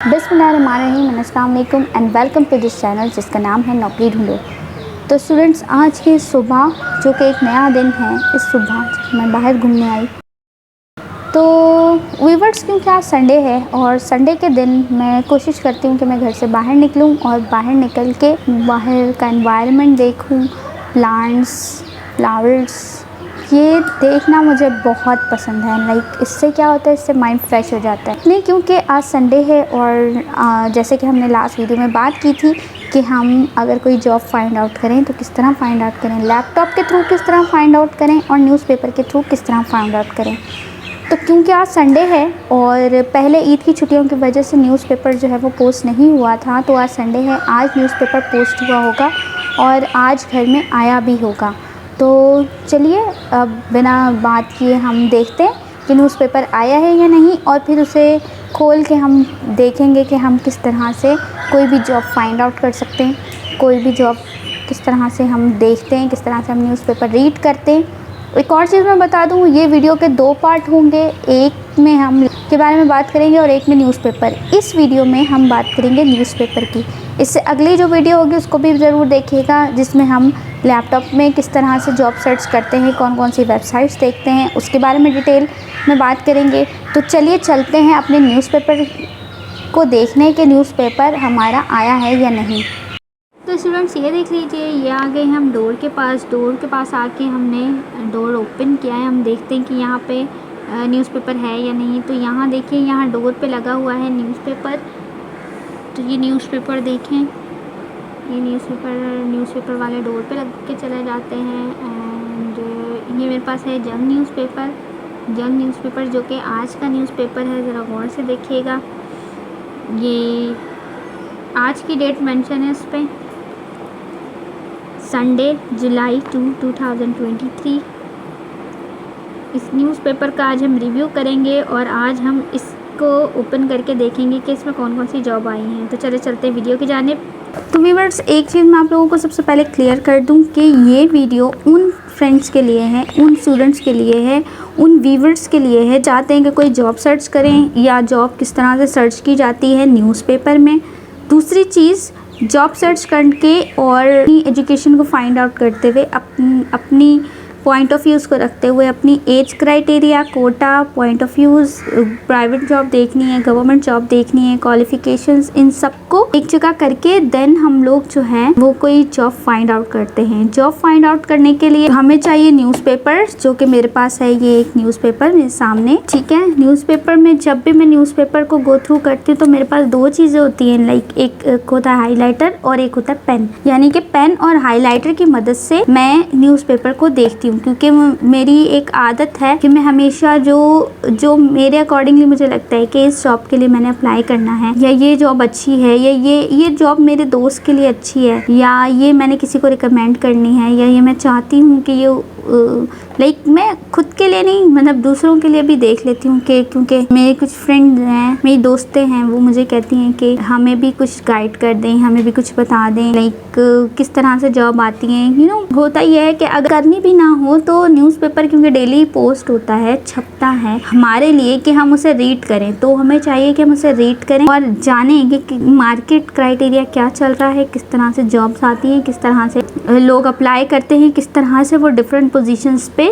बिस्मिल्लाहिर्रहमानिर्रहीम, अस्सलाम वालेकुम and welcome to this channel जिसका नाम है नौकरी ढूंढो। तो स्टूडेंट्स, आज की सुबह जो कि एक नया दिन है, इस सुबह मैं बाहर घूमने आई तो वीवर्स, क्योंकि आज संडे है और संडे के दिन मैं कोशिश करती हूँ कि मैं घर से बाहर निकलूँ और बाहर निकल के बाहर का एनवायरनमेंट देखूँ, प्लांट्स, फ्लावर्स, ये देखना मुझे बहुत पसंद है। लाइक इससे क्या होता है, इससे माइंड फ्रेश हो जाता है। नहीं, क्योंकि आज संडे है और जैसे कि हमने लास्ट वीडियो में बात की थी कि हम अगर कोई जॉब फाइंड आउट करें तो किस तरह फाइंड आउट करें, लैपटॉप के थ्रू किस तरह फाइंड आउट करें और न्यूज़पेपर के थ्रू किस तरह फाइंड आउट करें। तो क्योंकि आज संडे है और पहले ईद की छुट्टियों की वजह से न्यूज़पेपर जो है वो पोस्ट नहीं हुआ था, तो आज संडे है, आज न्यूज़पेपर पोस्ट हुआ होगा और आज घर में आया भी होगा। तो चलिए अब बिना बात किए हम देखते हैं कि न्यूज़पेपर आया है या नहीं, और फिर उसे खोल के हम देखेंगे कि हम किस तरह से कोई भी जॉब फाइंड आउट कर सकते हैं, कोई भी जॉब किस तरह से हम देखते हैं, किस तरह से हम न्यूज़पेपर रीड करते हैं। एक और चीज़ मैं बता दूं, ये वीडियो के दो पार्ट होंगे, एक में हम के बारे में बात करेंगे और एक में न्यूज़पेपर। इस वीडियो में हम बात करेंगे न्यूज़पेपर की। इससे अगली जो वीडियो होगी उसको भी ज़रूर देखिएगा, जिसमें हम लैपटॉप में किस तरह से जॉब सर्च करते हैं, कौन कौन सी वेबसाइट्स देखते हैं, उसके बारे में डिटेल में बात करेंगे। तो चलिए चलते हैं अपने न्यूज़पेपर को देखने के न्यूज़पेपर हमारा आया है या नहीं। तो स्टूडेंट्स, ये देख लीजिए, ये आ गए हम डोर के पास आके हमने डोर ओपन किया है। हम देखते हैं कि यहाँ पे न्यूज़पेपर है या नहीं। तो यहाँ देखिए, यहाँ डोर पे लगा हुआ है न्यूज़पेपर। तो ये न्यूज़पेपर देखें, ये न्यूज़पेपर वाले डोर पे लग के चले जाते हैं। एंड ये मेरे पास है जंग न्यूज़पेपर जो कि आज का न्यूज़पेपर है। ज़रा गौर से देखिएगा, ये आज की डेट मेंशन है इस पर, संडे जुलाई 2, 2023। इस न्यूज़पेपर का आज हम रिव्यू करेंगे और आज हम इसको ओपन करके देखेंगे कि इसमें कौन कौन सी जॉब आई हैं। तो चले चलते हैं वीडियो की जानिब। तो व्यूअर्स, एक चीज़ मैं आप लोगों को सबसे पहले क्लियर कर दूं कि ये वीडियो उन फ्रेंड्स के लिए है, उन स्टूडेंट्स के लिए है, उन व्यूअर्स के लिए है चाहते हैं कि कोई जॉब सर्च करें या जॉब किस तरह से सर्च की जाती है न्यूज़पेपर में। दूसरी चीज़, जॉब सर्च करके और एजुकेशन को फाइंड आउट करते हुए अपनी पॉइंट ऑफ व्यूज़ को रखते हुए, अपनी age criteria, quota, point of views, private job देखनी है, गवर्नमेंट जॉब देखनी है, क्वालिफ़िकेशंस, इन सबको एक जगह करके देन हम लोग जो है वो कोई जॉब फाइंड आउट करते हैं। जॉब फाइंड आउट करने के लिए हमें चाहिए न्यूज़पेपर, जो कि मेरे पास है, ये एक न्यूज़पेपर मेरे सामने, ठीक है। न्यूज़पेपर में जब भी मैं न्यूज़पेपर को गो थ्रू करती हूँ तो मेरे पास दो चीज़ें होती हैं, लाइक एक होता है हाईलाइटर और एक होता है पेन। यानी कि पेन और हाईलाइटर की मदद से मैं न्यूज़पेपर को देखती हूँ, क्योंकि मेरी एक आदत है कि मैं हमेशा जो मेरे अकॉर्डिंगली मुझे लगता है कि इस जॉब के लिए मैंने अप्लाई करना है, या ये जॉब अच्छी है, या ये जॉब मेरे दोस्त के लिए अच्छी है, या ये मैंने किसी को रिकमेंड करनी है, या ये मैं चाहती हूँ कि ये लाइक मैं खुद के लिए नहीं, मतलब दूसरों के लिए भी देख लेती हूँ कि क्योंकि मेरे कुछ फ्रेंड्स हैं, मेरी दोस्तें हैं, वो मुझे कहती हैं कि हमें भी कुछ गाइड कर दें, हमें भी कुछ बता दें, लाइक किस तरह से जॉब आती हैं। होता यह है कि अगर करनी भी ना हो तो न्यूज़पेपर क्योंकि डेली पोस्ट होता है, छपता है हमारे लिए कि हम उसे रीड करें, तो हमें चाहिए कि हम उसे रीड करें और जानें कि मार्केट क्राइटेरिया क्या चल रहा है, किस तरह से जॉब्स आती हैं, किस तरह से लोग अप्लाई करते हैं, किस तरह से वो डिफरेंट पोजीशंस पे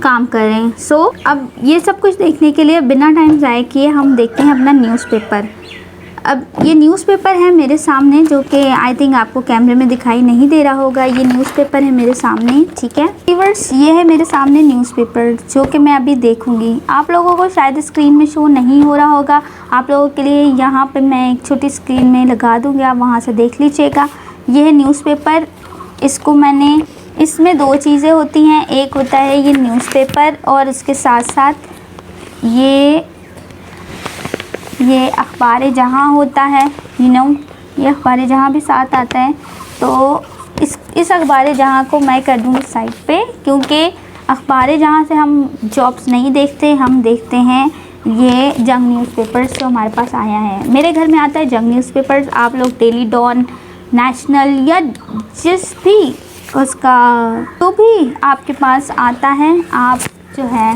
काम कर रहे हैं। सो अब ये सब कुछ देखने के लिए बिना टाइम ज़ाया किए हम देखते हैं अपना न्यूज़पेपर। अब ये न्यूज़पेपर है मेरे सामने, जो कि आई थिंक आपको कैमरे में दिखाई नहीं दे रहा होगा। ये न्यूज़पेपर है मेरे सामने, ठीक है व्यूअर्स, ये है मेरे सामने न्यूज़पेपर जो कि मैं अभी देखूंगी। आप लोगों को शायद स्क्रीन में शो नहीं हो रहा होगा, आप लोगों के लिए यहाँ पे मैं एक छोटी स्क्रीन में लगा दूँगी, आप वहाँ से देख लीजिएगा। ये है न्यूज़पेपर। इसको मैंने, इसमें दो चीज़ें होती हैं, एक होता है ये न्यूज़पेपर और इसके साथ साथ ये अखबार जहाँ होता है, ये अखबार जहाँ भी साथ आता है। तो इस अखबार जहाँ को मैं कर दूँगी साइड पे, क्योंकि अखबार जहाँ से हम जॉब्स नहीं देखते, हम देखते हैं ये जंग न्यूज़पेपर्स जो हमारे पास आया है। मेरे घर में आता है जंग न्यूज़पेपर्स। आप लोग डेली डॉन, नेशनल या जिस भी उसका जो भी आपके पास आता है, आप जो है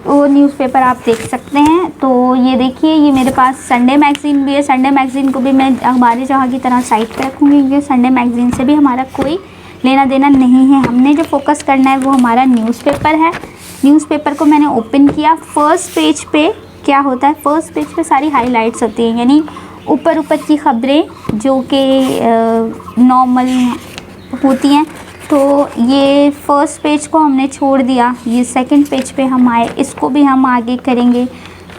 वो न्यूज़पेपर आप देख सकते हैं। तो ये देखिए, ये मेरे पास संडे मैगज़ीन भी है। संडे मैगज़ीन को भी मैं अखबारी जहाँ की तरह साइड पे रखूँगी, क्योंकि संडे मैगज़ीन से भी हमारा कोई लेना देना नहीं है। हमने जो फोकस करना है वो हमारा न्यूज़पेपर है। न्यूज़पेपर को मैंने ओपन किया। फर्स्ट पेज पे क्या होता है, फर्स्ट पेज पे सारी हाईलाइट्स होती हैं, यानी ऊपर ऊपर की ख़बरें जो कि नॉर्मल होती हैं। तो ये फर्स्ट पेज को हमने छोड़ दिया, ये सेकंड पेज पे हम आए, इसको भी हम आगे करेंगे।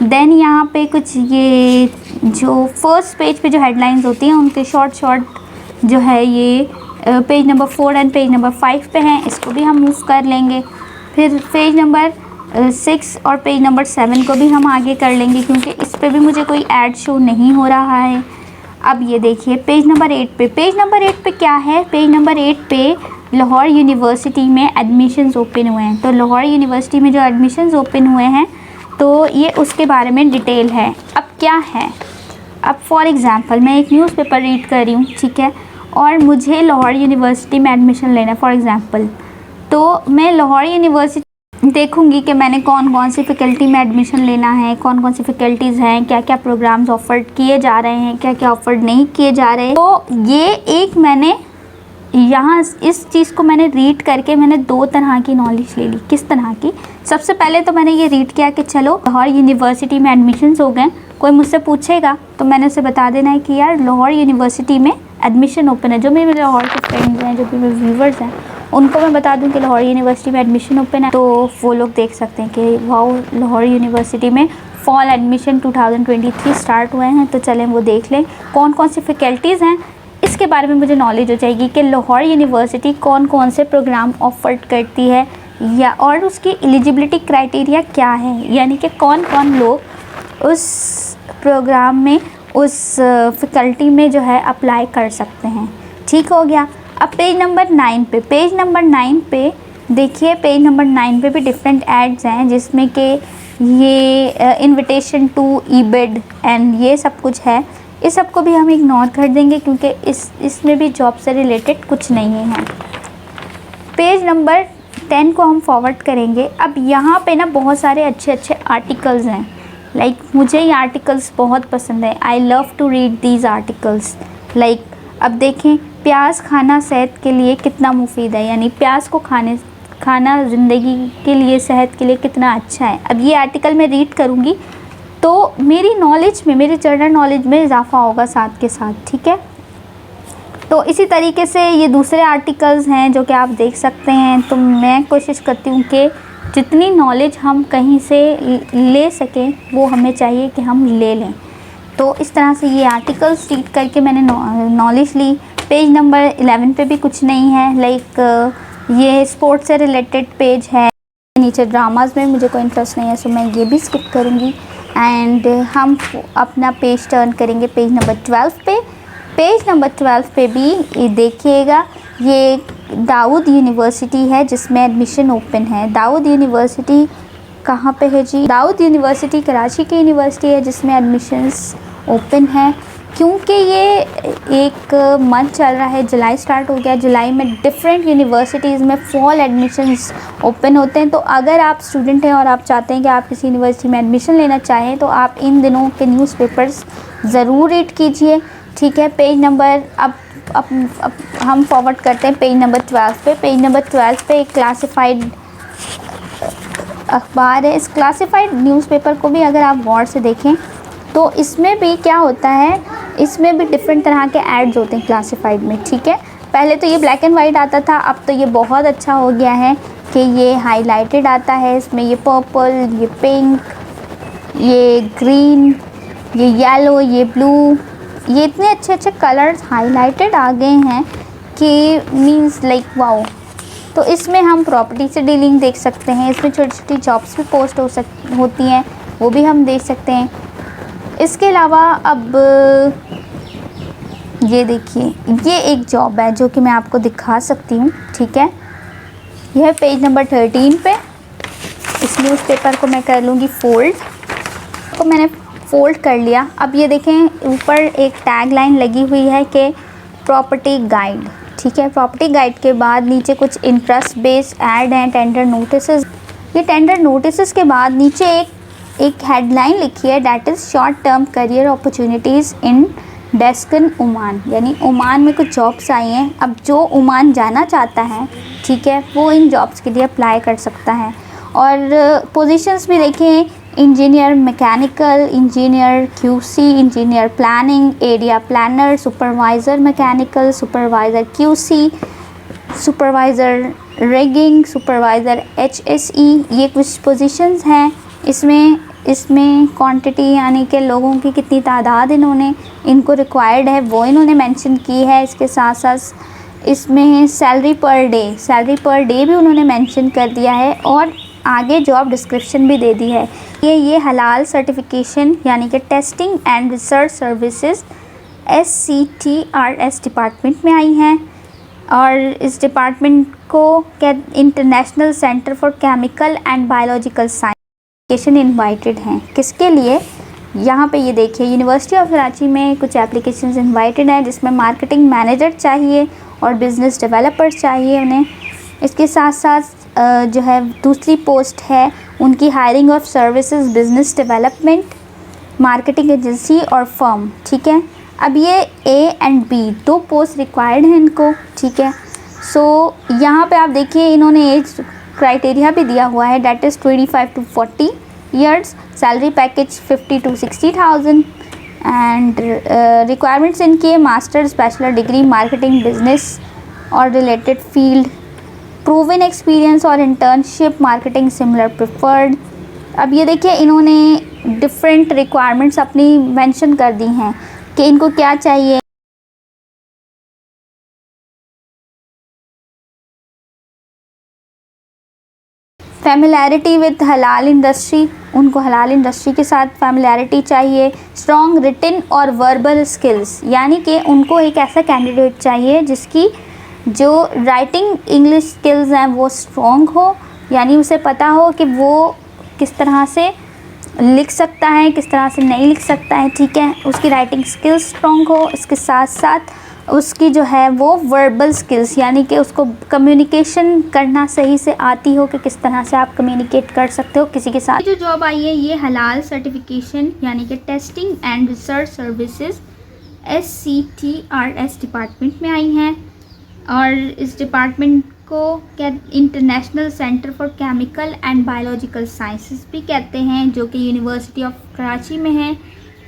देन यहाँ पे कुछ ये जो फर्स्ट पेज पे जो हेडलाइंस होती हैं उनके शॉर्ट जो है ये page number 4 and page number 5 पे हैं, इसको भी हम मूव कर लेंगे। फिर पेज नंबर 6 और पेज नंबर 7 को भी हम आगे कर लेंगे, क्योंकि इस पे भी मुझे कोई ऐड शो नहीं हो रहा है। अब ये देखिए पेज नंबर 8 पे, पेज नंबर 8 पे क्या है, पेज नंबर 8 पे लाहौर यूनिवर्सिटी में एडमिशन्स ओपन हुए हैं। तो लाहौर यूनिवर्सिटी में जो एडमिशन्स ओपन हुए हैं तो ये उसके बारे में डिटेल है। अब क्या है, अब फॉर एग्ज़ाम्पल मैं एक न्यूज़पेपर रीड कर रही हूँ, ठीक है, और मुझे लाहौर यूनिवर्सिटी में एडमिशन लेना है फॉर एग्ज़ाम्पल। तो मैं लाहौर यूनिवर्सिटी देखूंगी कि मैंने कौन कौन सी फ़ैकल्टी में एडमिशन लेना है, कौन कौन सी फ़ैकल्टीज़ हैं, क्या क्या प्रोग्राम्स ऑफ़र किए जा रहे हैं, क्या क्या ऑफ़र नहीं किए जा रहे हैं। तो ये एक मैंने यहाँ इस चीज़ को मैंने रीड करके मैंने 2 तरह की नॉलेज ले ली। किस तरह की, सबसे पहले तो मैंने ये रीड किया कि चलो लाहौर यूनिवर्सिटी में एडमिशन्स हो गए, कोई मुझसे पूछेगा तो मैंने उसे बता देना है कि यार लाहौर यूनिवर्सिटी में एडमिशन ओपन है। जो मेरे लाहौर के फ्रेंड्स हैं, जो भी मेरे व्यूवर्स हैं, उनको मैं बता दूं कि लाहौर यूनिवर्सिटी में एडमिशन ओपन है, तो वो लोग देख सकते हैं कि वाओ लाहौर यूनिवर्सिटी में फॉल एडमिशन 2023 स्टार्ट हुए हैं। तो चलें वो देख लें कौन कौन सी फ़ैकल्टीज़ हैं, इसके बारे में मुझे नॉलेज हो जाएगी कि लाहौर यूनिवर्सिटी कौन कौन से प्रोग्राम ऑफ़र करती है, या और उसकी एलिजिबिलिटी क्राइटेरिया क्या है, यानी कि कौन कौन लोग उस प्रोग्राम में, उस फैकल्टी में जो है अप्लाई कर सकते हैं। ठीक हो गया। अब पेज नंबर 9 पे, पेज नंबर 9 पे देखिए, पेज नंबर 9 पे भी डिफरेंट एड्स हैं, जिसमें कि ये इनविटेशन टू ईबिड एंड ये सब कुछ है। इस सब को भी हम इग्नोर कर देंगे, क्योंकि इसमें भी जॉब से रिलेटेड कुछ नहीं है। पेज नंबर 10 को हम फॉरवर्ड करेंगे। अब यहाँ पे ना बहुत सारे अच्छे अच्छे आर्टिकल्स हैं, लाइक मुझे ये आर्टिकल्स बहुत पसंद है। I love to read these articles. Like अब देखें, प्याज खाना सेहत के लिए कितना मुफीद है, यानी प्याज को खाना ज़िंदगी के लिए, सेहत के लिए कितना अच्छा है। अब ये आर्टिकल मैं रीड करूँगी तो मेरी नॉलेज में, मेरी जनरल नॉलेज में इजाफ़ा होगा साथ के साथ, ठीक है। तो इसी तरीके से ये दूसरे आर्टिकल्स हैं जो कि आप देख सकते हैं। तो मैं कोशिश करती हूँ कि जितनी नॉलेज हम कहीं से ले सकें वो हमें चाहिए कि हम ले लें। तो इस तरह से ये आर्टिकल्स रीड करके मैंने नॉलेज ली। पेज नंबर 11 पे भी कुछ नहीं है, लाइक ये स्पोर्ट्स से रिलेटेड पेज है। नीचे ड्रामाज में मुझे कोई इंटरेस्ट नहीं है, सो मैं ये भी स्किप करूँगी। एंड हम अपना पेज टर्न करेंगे पेज नंबर 12 पे। पेज नंबर 12 पे भी ये देखिएगा, ये दाऊद यूनिवर्सिटी है जिसमें एडमिशन ओपन है। दाऊद यूनिवर्सिटी कहाँ पे है जी? दाऊद यूनिवर्सिटी कराची की यूनिवर्सिटी है जिसमें एडमिशन्स ओपन है। क्योंकि ये एक मंथ चल रहा है, जुलाई स्टार्ट हो गया, जुलाई में डिफरेंट यूनिवर्सिटीज़ में फॉल एडमिशन्स ओपन होते हैं। तो अगर आप स्टूडेंट हैं और आप चाहते हैं कि आप किसी यूनिवर्सिटी में एडमिशन लेना चाहें तो आप इन दिनों के न्यूज़पेपर्स ज़रूर रीड कीजिए, ठीक है। पेज नंबर अब हम फॉरवर्ड करते हैं पेज नंबर 12 पे। पेज नंबर 12 पे एक क्लासिफाइड अखबार है। इस क्लासिफाइड न्यूज़पेपर को भी अगर आप गौर से देखें तो इसमें भी क्या होता है, इसमें भी डिफरेंट तरह के एड्स होते हैं क्लासिफाइड में, ठीक है। पहले तो ये ब्लैक एंड वाइट आता था, अब तो ये बहुत अच्छा हो गया है कि ये हाईलाइटेड आता है। इसमें ये पर्पल, ये पिंक, ये ग्रीन, ये येलो, ये ब्लू, ये इतने अच्छे अच्छे कलर्स हाईलाइटेड आ गए हैं कि मींस लाइक वाओ। तो इसमें हम प्रॉपर्टी से डीलिंग देख सकते हैं, इसमें छोटी छोटी जॉब्स भी पोस्ट होती हैं, वो भी हम देख सकते हैं। इसके अलावा अब ये देखिए, ये एक जॉब है जो कि मैं आपको दिखा सकती हूँ, ठीक है। यह पेज नंबर 13 पे। इस न्यूज़पेपर को मैं कर लूँगी फोल्ड, तो मैंने फोल्ड कर लिया। अब ये देखें, ऊपर एक टैग लाइन लगी हुई है कि प्रॉपर्टी गाइड, ठीक है। प्रॉपर्टी गाइड के बाद नीचे कुछ इंटरेस्ट बेस्ड ऐड हैं, टेंडर नोटिसेस। ये टेंडर नोटिस के बाद नीचे एक हेडलाइन लिखी है, that is short term career opportunities in डेस्कन ओमान, यानी ओमान में कुछ जॉब्स आई हैं। अब जो ओमान जाना चाहता है, ठीक है, वो इन जॉब्स के लिए अप्लाई कर सकता है। और पोजीशंस भी देखें, engineer mechanical, engineer QC, engineer planning, area planner, supervisor mechanical, supervisor QC, supervisor rigging, supervisor HSE, ये कुछ पोजीशंस हैं। इसमें क्वांटिटी यानी कि लोगों की कितनी तादाद इनको रिक्वायर्ड है वो इन्होंने मेंशन की है। इसके साथ साथ इसमें सैलरी पर डे भी उन्होंने मेंशन कर दिया है और आगे जॉब डिस्क्रिप्शन भी दे दी है। ये हलाल सर्टिफिकेशन यानी कि testing and research services SCTRS department में आई हैं और इस डिपार्टमेंट को international centre for chemical and biological science invited हैं। किसके लिए? यहाँ पे ये देखिए, यूनिवर्सिटी ऑफ कराची में कुछ एप्लीकेशंस इनवाइटेड हैं जिसमें मार्केटिंग मैनेजर चाहिए और बिज़नेस डेवलपर चाहिए उन्हें। इसके साथ साथ जो है दूसरी पोस्ट है उनकी hiring of services business development, marketing agency और फर्म, ठीक है। अब ये A एंड B दो पोस्ट रिक्वायर्ड हैं इनको, ठीक है। सो यहाँ पे आप देखिए इन्होंने एज क्राइटेरिया भी दिया हुआ है, that is 25 to 40 years, salary package 50 to 60,000 and requirements इनकी masters bachelor degree marketing business और रिलेटेड फील्ड, प्रूवन एक्सपीरियंस और इंटर्नशिप मार्केटिंग सिमिलर प्रिफर्ड। अब ये देखिए इन्होंने डिफरेंट रिक्वायरमेंट्स अपनी मेंशन कर दी हैं कि इनको क्या चाहिए। फैमिलैरिटी विद हलाल इंडस्ट्री, उनको हलाल इंडस्ट्री के साथ फैमिलैरिटी चाहिए। स्ट्रॉन्ग रिटन और वर्बल स्किल्स, यानी कि उनको एक ऐसा कैंडिडेट चाहिए जिसकी जो राइटिंग इंग्लिश स्किल्स हैं वो स्ट्रॉन्ग हो, यानी उसे पता हो कि वो किस तरह से लिख सकता है, किस तरह से नहीं लिख सकता है, ठीक है। उसकी राइटिंग स्किल्स स्ट्रॉन्ग हो, इसके साथ साथ उसकी जो है वो वर्बल स्किल्स, यानी कि उसको कम्युनिकेशन करना सही से आती हो कि किस तरह से आप कम्युनिकेट कर सकते हो किसी के साथ। जो जॉब आई है ये हलाल सर्टिफिकेशन यानी कि testing and research services SCTRS department में आई हैं और इस डिपार्टमेंट को क्या international centre for chemical and biological sciences भी कहते हैं, जो कि यूनिवर्सिटी ऑफ कराची में है।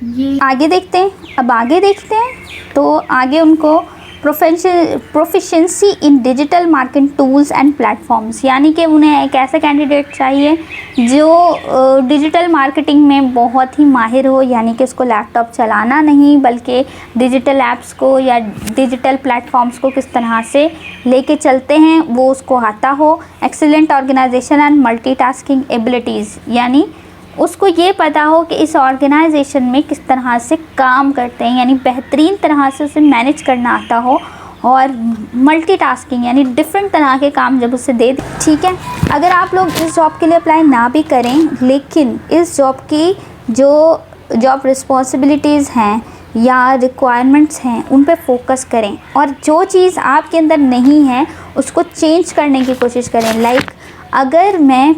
ये आगे देखते हैं। अब आगे देखते हैं तो आगे उनको proficiency in digital marketing tools and platforms, यानी कि उन्हें एक ऐसा कैंडिडेट चाहिए जो डिजिटल मार्केटिंग में बहुत ही माहिर हो, यानी कि उसको लैपटॉप चलाना नहीं बल्कि डिजिटल ऐप्स को या डिजिटल प्लेटफॉर्म्स को किस तरह से लेके चलते हैं वो उसको आता हो। Excellent organisation and multitasking abilities, यानी उसको ये पता हो कि इस ऑर्गेनाइजेशन में किस तरह से काम करते हैं, यानी बेहतरीन तरह से उसे मैनेज करना आता हो और मल्टीटास्किंग यानी डिफरेंट तरह के काम जब उसे दे, ठीक है। अगर आप लोग इस जॉब के लिए अप्लाई ना भी करें लेकिन इस जॉब की जो जॉब रिस्पॉन्सिबिलिटीज़ हैं या रिक्वायरमेंट्स हैं उन पे फोकस करें और जो चीज़ आपके अंदर नहीं है उसको चेंज करने की कोशिश करें। लाइक अगर मैं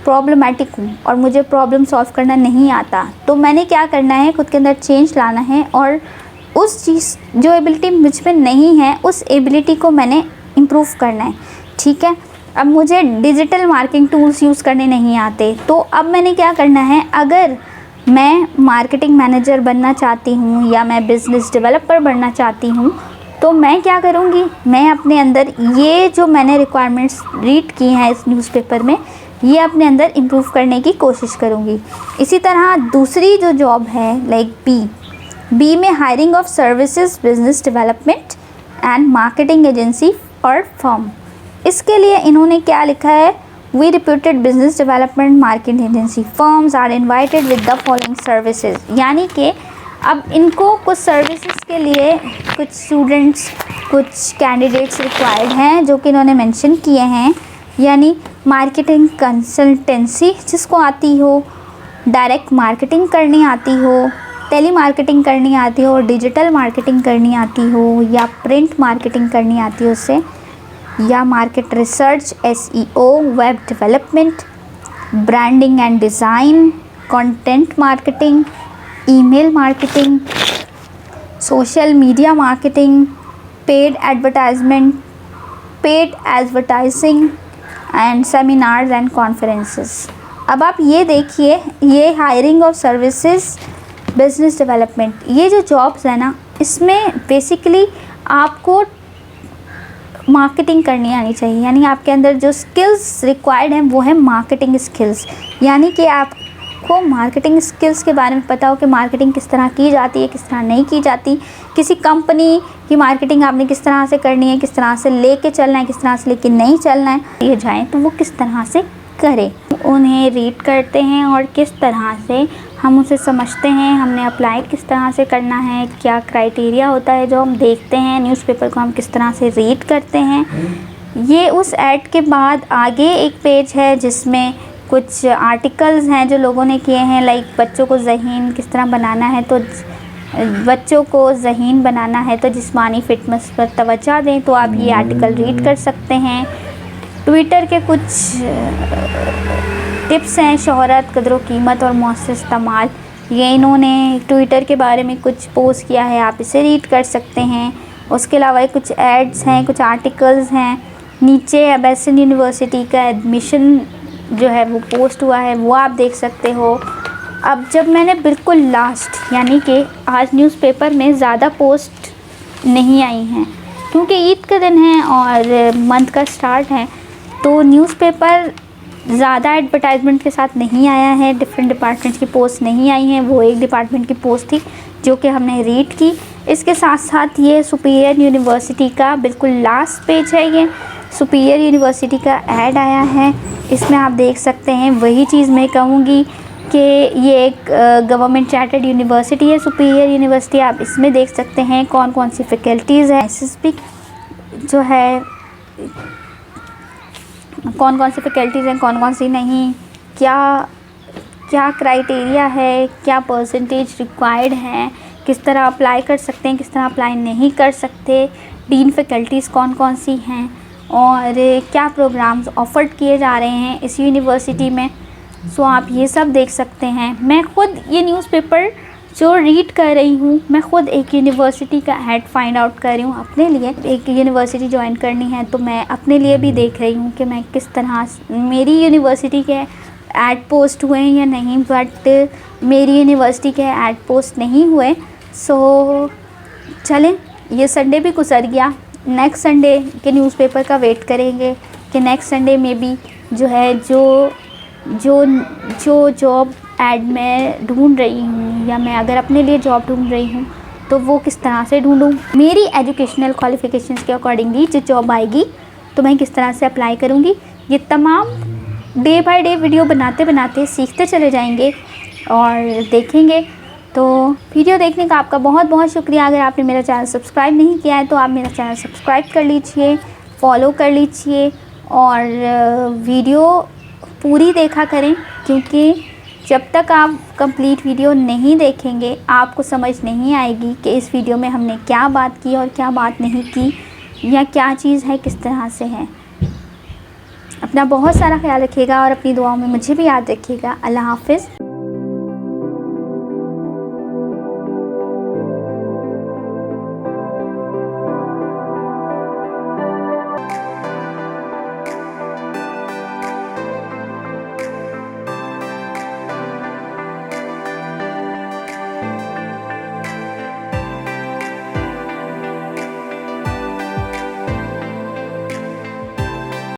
प्रॉब्लमेटिक हूँ और मुझे प्रॉब्लम सॉल्व करना नहीं आता तो मैंने क्या करना है, खुद के अंदर चेंज लाना है और उस चीज़ जो एबिलिटी मुझ में नहीं है उस एबिलिटी को मैंने इम्प्रूव करना है, ठीक है। अब मुझे डिजिटल मार्केटिंग टूल्स यूज़ करने नहीं आते तो अब मैंने क्या करना है, अगर मैं मार्केटिंग मैनेजर बनना चाहती हूँ या मैं बिज़नेस डेवलपर बनना चाहती हूँ तो मैं क्या करूँगी, मैं अपने अंदर ये जो मैंने रिक्वायरमेंट्स रीड की हैं इस न्यूज़पेपर में ये अपने अंदर इम्प्रूव करने की कोशिश करूँगी। इसी तरह दूसरी जो जॉब है लाइक बी में hiring of services business development and marketing agency और फर्म, इसके लिए इन्होंने क्या लिखा है, we reputed business development marketing agency firms are invited with the following services, यानी कि अब इनको कुछ सर्विसेज के लिए कुछ स्टूडेंट्स कुछ कैंडिडेट्स रिक्वायर्ड हैं जो कि इन्होंने मेंशन किए हैं, यानी मार्केटिंग कंसल्टेंसी जिसको आती हो, डायरेक्ट मार्केटिंग करनी आती हो, टेली मार्केटिंग करनी आती हो, डिजिटल मार्केटिंग करनी आती हो या प्रिंट मार्केटिंग करनी आती हो उससे, या market research, SEO, web development, branding and design, content marketing, email marketing, social media marketing, paid advertising and seminars and conferences. अब आप ये देखिए, ये hiring of services, business development, ये जो जॉब्स है ना, इसमें बेसिकली आपको मार्केटिंग करनी आनी चाहिए। यानी आपके अंदर जो स्किल्स रिक्वायर्ड हैं वो है मार्केटिंग स्किल्स। यानी कि आपको मार्केटिंग स्किल्स के बारे में पता हो कि मार्केटिंग किस तरह की जाती है, किस तरह नहीं की जाती, किसी कंपनी की मार्केटिंग आपने किस तरह से करनी है, किस तरह से लेके चलना है, किस तरह से लेके नहीं चलना है, ये जाएँ तो वो किस तरह से करें, उन्हें रीड करते हैं और किस तरह से हम उसे समझते हैं, हमने अप्लाई किस तरह से करना है, क्या क्राइटेरिया होता है जो हम देखते हैं, न्यूज़पेपर को हम किस तरह से रीड करते हैं। ये उस ऐड के बाद आगे एक पेज है जिसमें कुछ आर्टिकल्स हैं जो लोगों ने किए हैं, लाइक बच्चों को ज़हीन किस तरह बनाना है, तो बच्चों को ज़हीन बनाना है तो जिस्मानी फिटनेस पर तवज्जो दें, तो आप ये आर्टिकल रीड कर सकते हैं। ट्विटर के कुछ टिप्स हैं, शोहरत, कदर कीमत और मौसर इस्तेमाल, ये इन्होंने ट्विटर के बारे में कुछ पोस्ट किया है, आप इसे रीड कर सकते हैं। उसके अलावा कुछ एड्स हैं, कुछ आर्टिकल्स हैं। नीचे अबैसन यूनिवर्सिटी का एडमिशन जो है वो पोस्ट हुआ है, वो आप देख सकते हो। अब जब मैंने बिल्कुल लास्ट, यानी कि आज न्यूज़पेपर में ज़्यादा पोस्ट नहीं आई हैं क्योंकि ईद का दिन है और मंथ का स्टार्ट है, तो न्यूज़पेपर ज़्यादा एडवर्टाइजमेंट के साथ नहीं आया है, डिफरेंट डिपार्टमेंट की पोस्ट नहीं आई हैं। वो एक डिपार्टमेंट की पोस्ट थी जो कि हमने रीड की। इसके साथ साथ ये सुपीरियर यूनिवर्सिटी का बिल्कुल लास्ट पेज है, ये सुपीरियर यूनिवर्सिटी का ऐड आया है। इसमें आप देख सकते हैं, वही चीज़ मैं कहूँगी कि ये एक गवर्नमेंट चार्टर्ड यूनिवर्सिटी है, सुपीरियर यूनिवर्सिटी। आप इसमें देख सकते हैं कौन कौन सी फैकल्टीज़ हैं, SSB जो है कौन कौन सी फैकल्टीज़ हैं, कौन कौन सी नहीं, क्या क्राइटेरिया है, क्या परसेंटेज रिक्वायर्ड हैं, किस तरह अप्लाई कर सकते हैं, किस तरह अप्लाई नहीं कर सकते, डीन फैकल्टीज़ कौन कौन सी हैं और क्या प्रोग्राम्स ऑफर्ड किए जा रहे हैं इस यूनिवर्सिटी में। सो आप ये सब देख सकते हैं। मैं ख़ुद ये न्यूज़पेपर जो रीड कर रही हूँ, मैं ख़ुद एक यूनिवर्सिटी का ऐड फाइंड आउट कर रही हूँ अपने लिए। एक यूनिवर्सिटी ज्वाइन करनी है तो मैं अपने लिए भी देख रही हूँ कि मैं किस तरह, मेरी यूनिवर्सिटी के ऐड पोस्ट हुए हैं या नहीं, बट मेरी यूनिवर्सिटी के ऐड पोस्ट नहीं हुए। सो चलें, ये संडे भी गुजर गया, नेक्स्ट संडे के न्यूज़पेपर का वेट करेंगे कि नेक्स्ट संडे में भी जो है जो जॉब ऐड मैं ढूंढ रही हूँ या मैं अगर अपने लिए जॉब ढूंढ रही हूँ तो वो किस तरह से ढूंढूँ, मेरी एजुकेशनल क्वालिफ़िकेशंस के अकॉर्डिंगली जो जॉब आएगी तो मैं किस तरह से अप्लाई करूँगी, ये तमाम डे बाय डे वीडियो बनाते बनाते सीखते चले जाएंगे और देखेंगे। तो वीडियो देखने का आपका बहुत बहुत शुक्रिया। अगर आपने मेरा चैनल सब्सक्राइब नहीं किया है तो आप मेरा चैनल सब्सक्राइब कर लीजिए, फॉलो कर लीजिए और वीडियो पूरी देखा करें, क्योंकि जब तक आप कंप्लीट वीडियो नहीं देखेंगे आपको समझ नहीं आएगी कि इस वीडियो में हमने क्या बात की और क्या बात नहीं की, या क्या चीज़ है किस तरह से है। अपना बहुत सारा ख्याल रखिएगा और अपनी दुआओं में मुझे भी याद रखिएगा। अल्लाह हाफ़िज़।